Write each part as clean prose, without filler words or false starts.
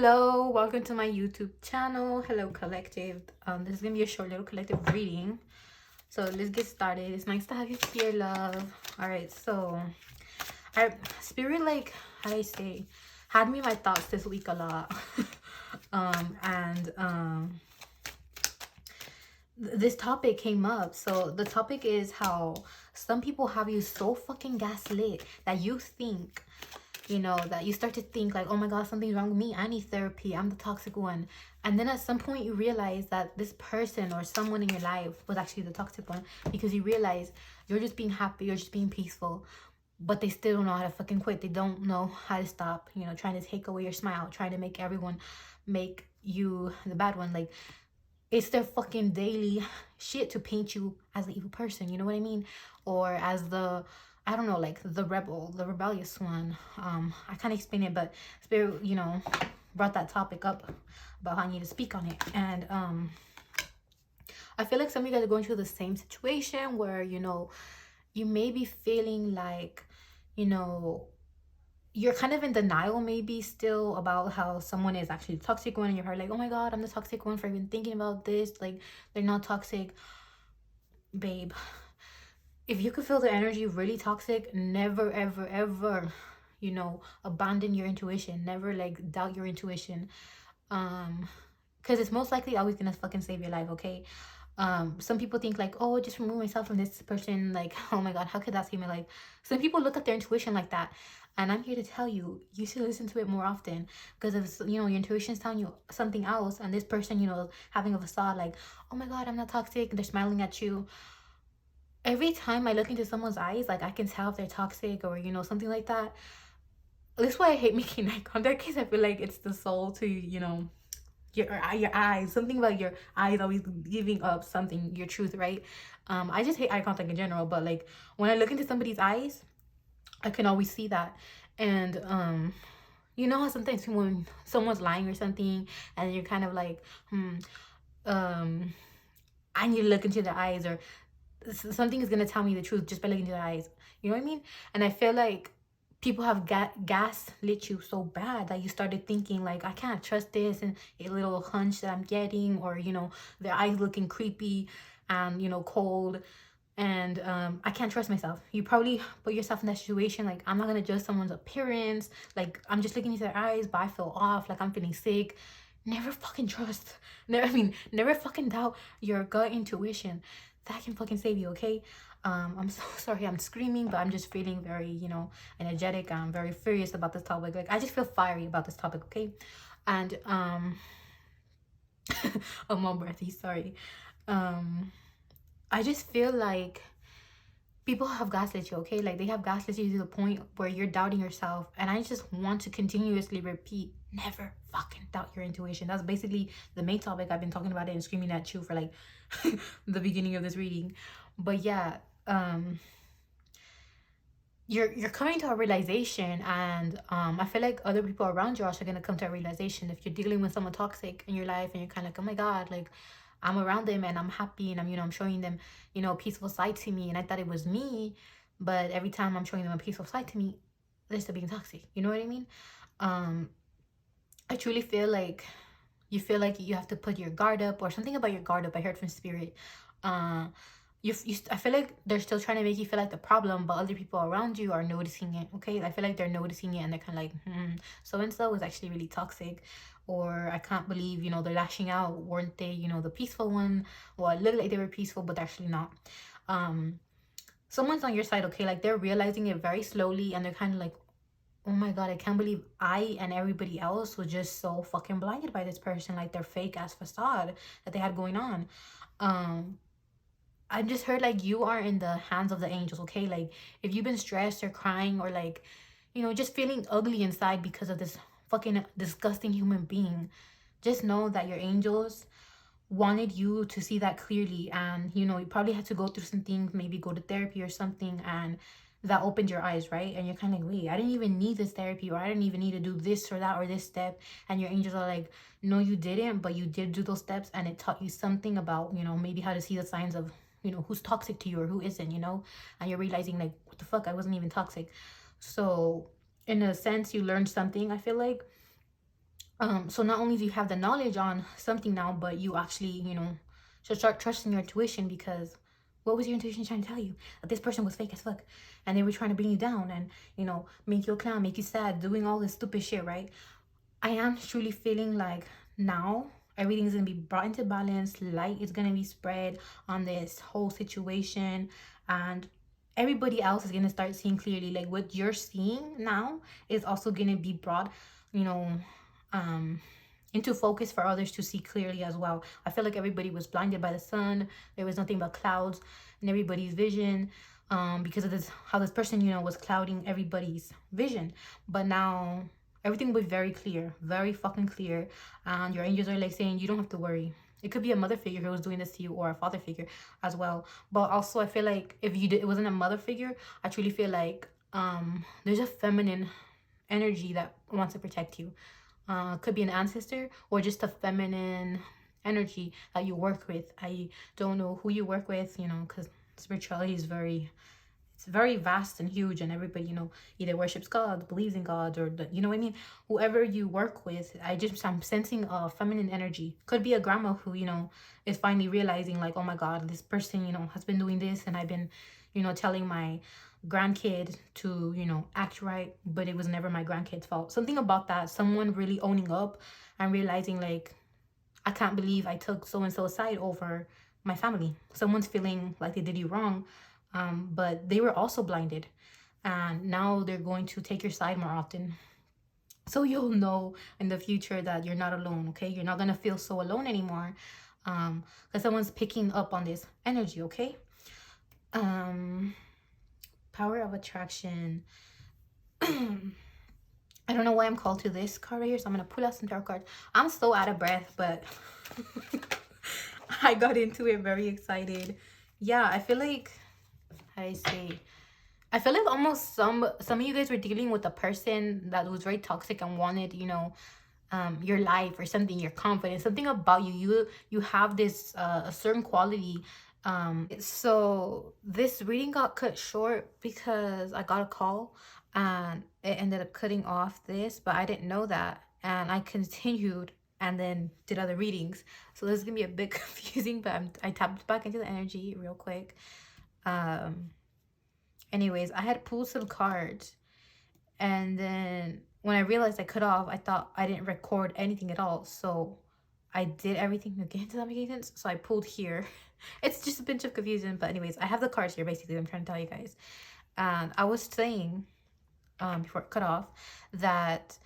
Hello, welcome to my YouTube channel. Hello collective. This is gonna be a short little collective reading, so let's get started. It's nice to have you here, love. All right, so spirit, like, how do I say, had me in my thoughts this week a lot. This topic came up. So the topic is how some people have you so fucking gaslit that you think, you know, that you start to think like, oh my god, something's wrong with me, I need therapy, I'm the toxic one. And then at some point you realize that this person or someone in your life was actually the toxic one, because you realize you're just being happy, you're just being peaceful, but they still don't know how to fucking quit. They don't know how to stop, you know, trying to take away your smile, trying to make everyone make you the bad one. Like, it's their fucking daily shit to paint you as an evil person, you know what I mean? Or as the, I don't know, like the rebel, the rebellious one. I can't explain it, but Spirit, you know, brought that topic up about how I need to speak on it. And I feel like some of you guys are going through the same situation where, you know, you may be feeling like, you know, you're kind of in denial maybe still about how someone is actually the toxic one, and you're like, oh my god, I'm the toxic one for even thinking about this. Like, they're not toxic. Babe, if you could feel the energy really toxic, never ever ever, you know, abandon your intuition. Never like doubt your intuition, because it's most likely always gonna fucking save your life. Okay. Some people think like, oh, just remove myself from this person, like, oh my god, how could that save my life? Some people look at their intuition like that, and I'm here to tell you, you should listen to it more often. Because if, you know, your intuition's telling you something else, and this person, you know, having a facade like, oh my god, I'm not toxic, and they're smiling at you, every time I look into someone's eyes, like, I can tell if they're toxic or, you know, something like that. That's why I hate making eye contact, because I feel like it's the soul to, you know, your eyes, something about your eyes always giving up something, your truth, right? I just hate eye contact in general, but like when I look into somebody's eyes, I can always see that. And you know how sometimes when someone's lying or something, and you're kind of like, I need to look into their eyes, or something is gonna tell me the truth just by looking into their eyes, you know what I mean? And I feel like people have gas lit you so bad that you started thinking like, I can't trust this, and a little hunch that I'm getting, or, you know, their eyes looking creepy and, you know, cold, and I can't trust myself. You probably put yourself in that situation like, I'm not gonna judge someone's appearance, like, I'm just looking into their eyes, but I feel off, like I'm feeling sick. Never fucking trust, never fucking doubt your gut intuition. That can fucking save you. Okay. I'm so sorry I'm screaming, but I'm just feeling very, you know, energetic. I'm very furious about this topic. Like, I just feel fiery about this topic. Okay. And I'm more breathy, sorry. I just feel like people have gaslit you, okay? Like, they have gaslit you to the point where you're doubting yourself. And I just want to continuously repeat, never fucking doubt your intuition. That's basically the main topic. I've been talking about it and screaming at you for like the beginning of this reading. But yeah, you're coming to a realization, and I feel like other people around you are also gonna come to a realization. If you're dealing with someone toxic in your life and you're kind of like, oh my god, like, I'm around them and I'm happy, and I'm, you know, I'm showing them, you know, a peaceful side to me, and I thought it was me, but every time I'm showing them a peaceful side to me, they're still being toxic, you know what I mean? I truly feel like you feel like you have to put your guard up, or something about your guard up. I heard from spirit. I feel like they're still trying to make you feel like the problem, but other people around you are noticing it. Okay, I feel like they're noticing it, and they're kind of like, so and so was actually really toxic, or I can't believe, you know, they're lashing out. Weren't they, you know, the peaceful one? Well, it looked like they were peaceful, but they're actually not. Someone's on your side, okay? Like, they're realizing it very slowly, and they're kind of like, oh my god, I can't believe I and everybody else was just so fucking blinded by this person, like their fake ass facade that they had going on. I just heard like you are in the hands of the angels, okay? Like, if you've been stressed or crying, or like, you know, just feeling ugly inside because of this fucking disgusting human being, just know that your angels wanted you to see that clearly. And, you know, you probably had to go through some things, maybe go to therapy or something, and that opened your eyes, right? And you're kind of like, wait, I didn't even need this therapy, or I didn't even need to do this or that or this step. And your angels are like, no, you didn't, but you did do those steps, and it taught you something about, you know, maybe how to see the signs of, you know, who's toxic to you or who isn't, you know? And you're realizing like, what the fuck, I wasn't even toxic. So in a sense, you learned something, I feel like. So not only do you have the knowledge on something now, but you actually, you know, should start trusting your intuition, because what was your intuition trying to tell you? That this person was fake as fuck, and they were trying to bring you down and, you know, make you a clown, make you sad, doing all this stupid shit, right? I am truly feeling like now everything's gonna be brought into balance, light is gonna be spread on this whole situation, and everybody else is gonna start seeing clearly. Like what you're seeing now is also gonna be brought, you know, into focus for others to see clearly as well. I feel like everybody was blinded by the sun. There was nothing but clouds in everybody's vision, because of this, how this person, you know, was clouding everybody's vision. But now everything will be very clear, very fucking clear, and your angels are like saying you don't have to worry. It could be a mother figure who was doing this to you, or a father figure as well. But also I feel like if you did, it wasn't a mother figure, I truly feel like there's a feminine energy that wants to protect you. Could be an ancestor or just a feminine energy that you work with. I don't know who you work with, you know, because spirituality is very, it's very vast and huge, and everybody, you know, either worships God, believes in God, or the, you know what I mean, whoever you work with. I'm sensing a feminine energy. Could be a grandma who, you know, is finally realizing like, oh my God, this person, you know, has been doing this, and I've been, you know, telling my grandkid to, you know, act right, but it was never my grandkid's fault. Something about that, someone really owning up and realizing like, I can't believe I took so and so's side over my family. Someone's feeling like they did you wrong, but they were also blinded, and now they're going to take your side more often. So you'll know in the future that you're not alone. Okay, you're not gonna feel so alone anymore, because someone's picking up on this energy. Okay. Power of attraction. I don't know why I'm called to this card right here, so I'm gonna pull out some tarot cards. I'm so out of breath, but I got into it very excited. Yeah, I feel like, how do I say, I feel like almost some of you guys were dealing with a person that was very toxic and wanted, you know, your life or something, your confidence, something about you have this a certain quality. So this reading got cut short because I got a call and it ended up cutting off this, but I didn't know that, and I continued and then did other readings. So this is gonna be a bit confusing, but I tapped back into the energy real quick. Anyways, I had pulled some cards, and then when I realized I cut off, I thought I didn't record anything at all. So I did everything again. Does that make sense? So I pulled here. It's just a bunch of confusion. But anyways, I have the cards here, basically. I'm trying to tell you guys. And I was saying, before it cut off, that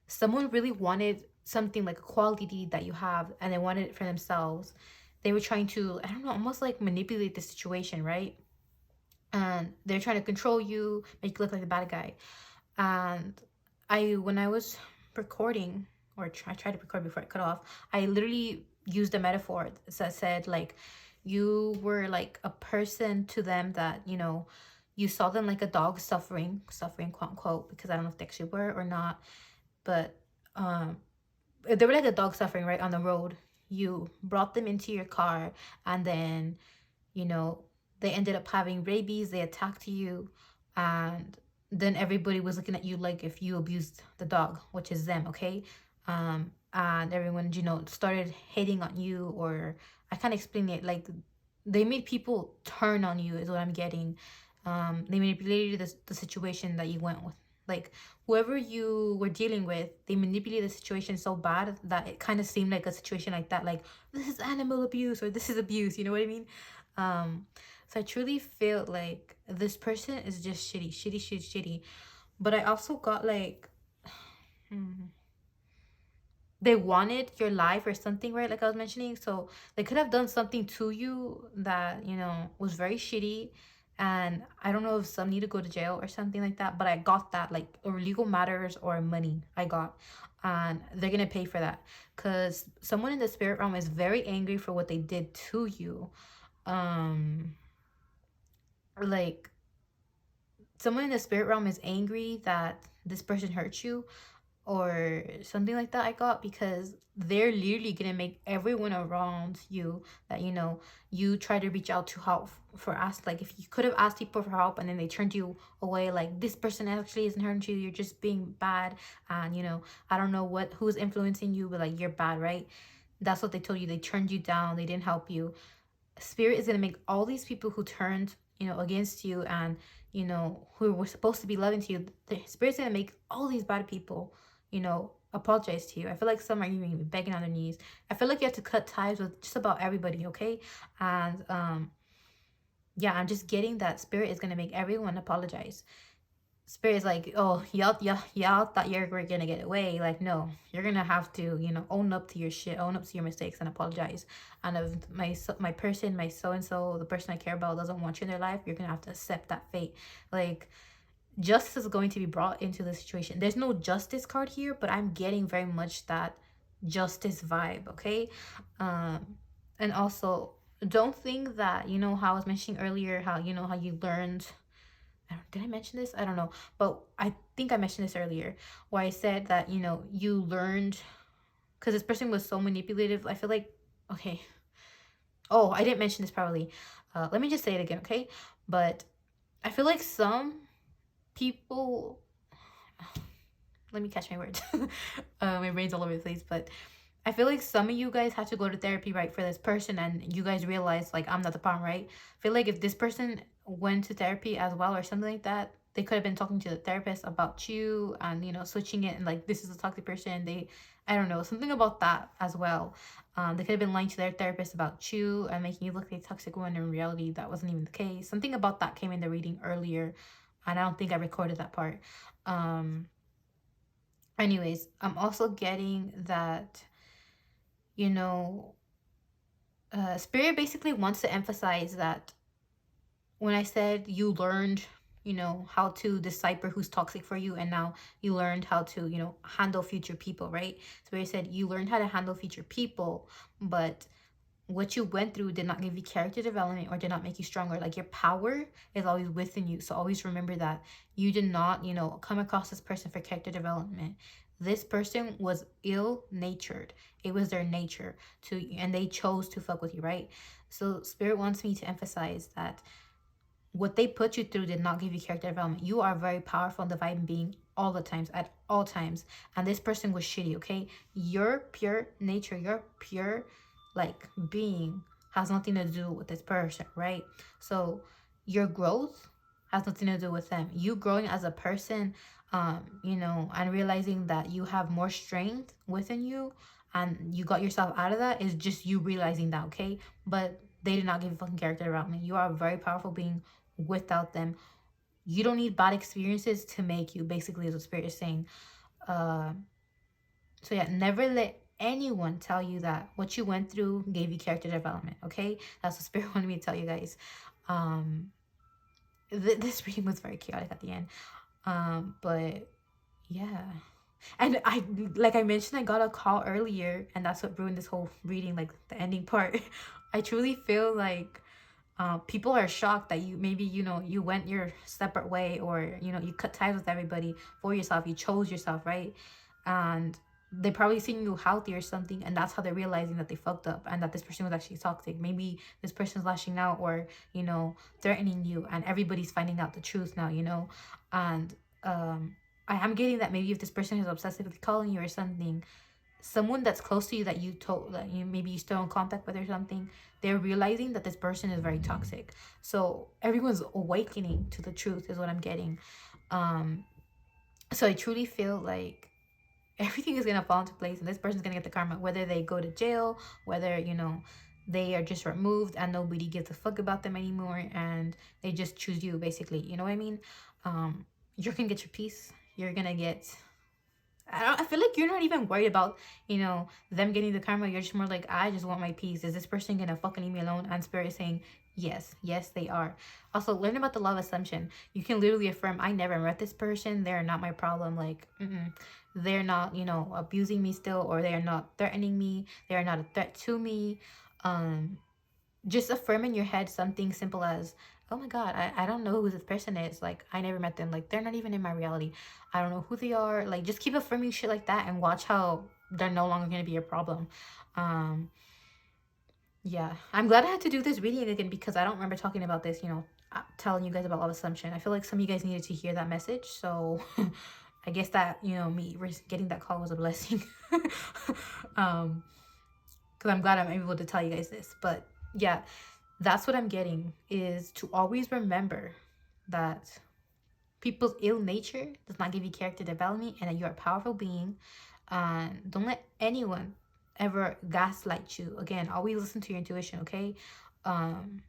someone really wanted something like a quality that you have, and they wanted it for themselves. They were trying to, I don't know, almost like manipulate the situation, right? And they're trying to control you, make you look like the bad guy. And when I was recording, or I tried to record before it cut off, I literally used a metaphor that said like, you were like a person to them that, you know, you saw them like a dog suffering, quote unquote, because I don't know if they actually were or not, but they were like a dog suffering right on the road. You brought them into your car, and then, you know, they ended up having rabies, they attacked you, and then everybody was looking at you like if you abused the dog, which is them, okay? And everyone, you know, started hating on you, or I can't explain it. Like, they made people turn on you is what I'm getting. They manipulated the situation that you went with. Like, whoever you were dealing with, they manipulated the situation so bad that it kind of seemed like a situation like that. Like, this is animal abuse, or this is abuse, you know what I mean? So I truly feel like this person is just shitty. But I also got like, they wanted your life or something, right? Like I was mentioning. So they could have done something to you that, you know, was very shitty. And I don't know if some need to go to jail or something like that. But I got that, like, or legal matters or money I got. And they're going to pay for that. Because someone in the spirit realm is very angry for what they did to you. Like, someone in the spirit realm is angry that this person hurt you, or something like that I got, because they're literally gonna make everyone around you that, you know, you try to reach out to help for ask, like if you could have asked people for help and then they turned you away, like this person actually isn't hurting you, you're just being bad, and you know, I don't know who's influencing you, but like you're bad, right? That's what they told you. They turned you down, they didn't help you. Spirit is gonna make all these people who turned, you know, against you, and you know, who were supposed to be loving to you, the Spirit's gonna make all these bad people, you know, apologize to you. I feel like some are even begging on their knees. I feel like you have to cut ties with just about everybody, okay? And yeah, I'm just getting that Spirit is gonna make everyone apologize. Spirit is like, oh, y'all thought you were gonna get away. Like, no, you're gonna have to, you know, own up to your shit, own up to your mistakes, and apologize. And if my person, my so and so, the person I care about doesn't want you in their life, you're gonna have to accept that fate. Like, justice is going to be brought into the situation. There's no justice card here, but I'm getting very much that justice vibe. Okay, and also don't think that, you know, how I was mentioning earlier, how, you know, how you learned, did I mention this? I don't know, but I think I mentioned this earlier, where I said that, you know, you learned, because this person was so manipulative. I feel like, okay, oh, I didn't mention this probably. Let me just say it again, okay? But I feel like some people, let me catch my words. My brain's all over the place, but I feel like some of you guys have to go to therapy, right, for this person, and you guys realize, like, I'm not the problem, right? I feel like if this person went to therapy as well or something like that, they could have been talking to the therapist about you and, you know, switching it and like, this is a toxic person. I don't know, something about that as well. They could have been lying to their therapist about you and making you look like a toxic one. In reality, that wasn't even the case. Something about that came in the reading earlier, and I don't think I recorded that part. Anyways, I'm also getting that, you know, Spirit basically wants to emphasize that when I said you learned, you know, how to decipher who's toxic for you, and now you learned how to, you know, handle future people, right? Spirit said you learned how to handle future people, but what you went through did not give you character development or did not make you stronger. Like, your power is always within you. So always remember that you did not, you know, come across this person for character development. This person was ill-natured. It was their nature to, and they chose to fuck with you, right? So Spirit wants me to emphasize that what they put you through did not give you character development. You are very powerful and divine being all the times, at all times. And this person was shitty, okay? Your pure nature, your pure, like, being has nothing to do with this person, right? So your growth has nothing to do with them. You growing as a person, you know, and realizing that you have more strength within you and you got yourself out of that is just you realizing that, okay? But they did not give you fucking character development. You are a very powerful being without them. You don't need bad experiences to make you, basically, is what Spirit is saying. So yeah, never let anyone tell you that what you went through gave you character development, okay? That's what Spirit wanted me to tell you guys. This reading was very chaotic at the end. But yeah. And I, like I mentioned, I got a call earlier, and that's what ruined this whole reading, like the ending part. I truly feel like people are shocked that you maybe, you know, you went your separate way, or, you know, you cut ties with everybody for yourself. You chose yourself, right? And they probably seen you healthy or something, and that's how they're realizing that they fucked up and that this person was actually toxic. Maybe this person's lashing out or, you know, threatening you, and everybody's finding out the truth now, you know. And I am getting that maybe if this person is obsessively calling you or something, someone that's close to you that you told, that you maybe you still in contact with or something, they're realizing that this person is very toxic. So everyone's awakening to the truth is what I'm getting. So I truly feel like everything is gonna fall into place, and this person's gonna get the karma, whether they go to jail, whether, you know, they are just removed and nobody gives a fuck about them anymore, and they just choose you, basically, you know what I mean? You're gonna get your peace. You're gonna get, I feel like you're not even worried about, you know, them getting the karma. You're just more like, I just want my peace. Is this person gonna fucking leave me alone? And Spirit is saying, yes, yes, they are. Also, learn about the law of assumption. You can literally affirm, I never met this person. They're not my problem. Like, they're not, you know, abusing me still, or they are not threatening me. They are not a threat to me. Just affirm in your head something simple as, oh my god, I don't know who this person is. Like, I never met them. Like, they're not even in my reality. I don't know who they are. Like, just keep affirming shit like that and watch how they're no longer gonna be a problem. um yeah, I'm glad I had to do this reading again because I don't remember talking about this, you know, telling you guys about love assumption. I feel like some of you guys needed to hear that message, so I guess that, you know, me getting that call was a blessing. um because I'm glad I'm able to tell you guys this. But yeah, that's what I'm getting, is to always remember that people's ill nature does not give you character development, and that you're a powerful being. Don't let anyone ever gaslight you. Again, always listen to your intuition, okay? um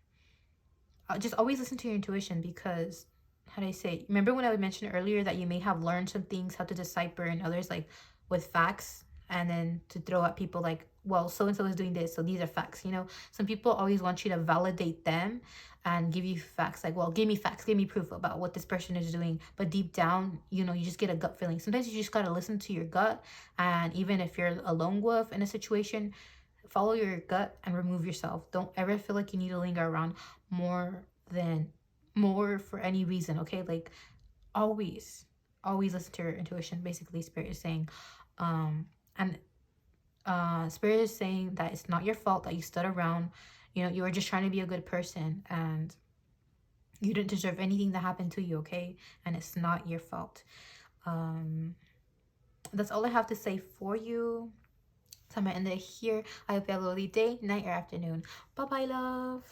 just always listen to your intuition, because how do I say, remember when I mentioned earlier that you may have learned some things how to decipher, and others like with facts, and then to throw at people like, well, so and so is doing this, so these are facts, you know. Some people always want you to validate them and give you facts, like, well, give me facts, give me proof about what this person is doing, but deep down, you know, you just get a gut feeling. Sometimes you just got to listen to your gut, and even if you're a lone wolf in a situation, follow your gut and remove yourself. Don't ever feel like you need to linger around more than more for any reason, okay? Like, always, always listen to your intuition. Basically, spirit is saying, and spirit is saying that it's not your fault that you stood around. You know, you were just trying to be a good person, and you didn't deserve anything that happened to you, okay? And it's not your fault. That's all I have to say for you. So I'm gonna end it here. I hope you have a lovely day, night, or afternoon. Bye bye, love.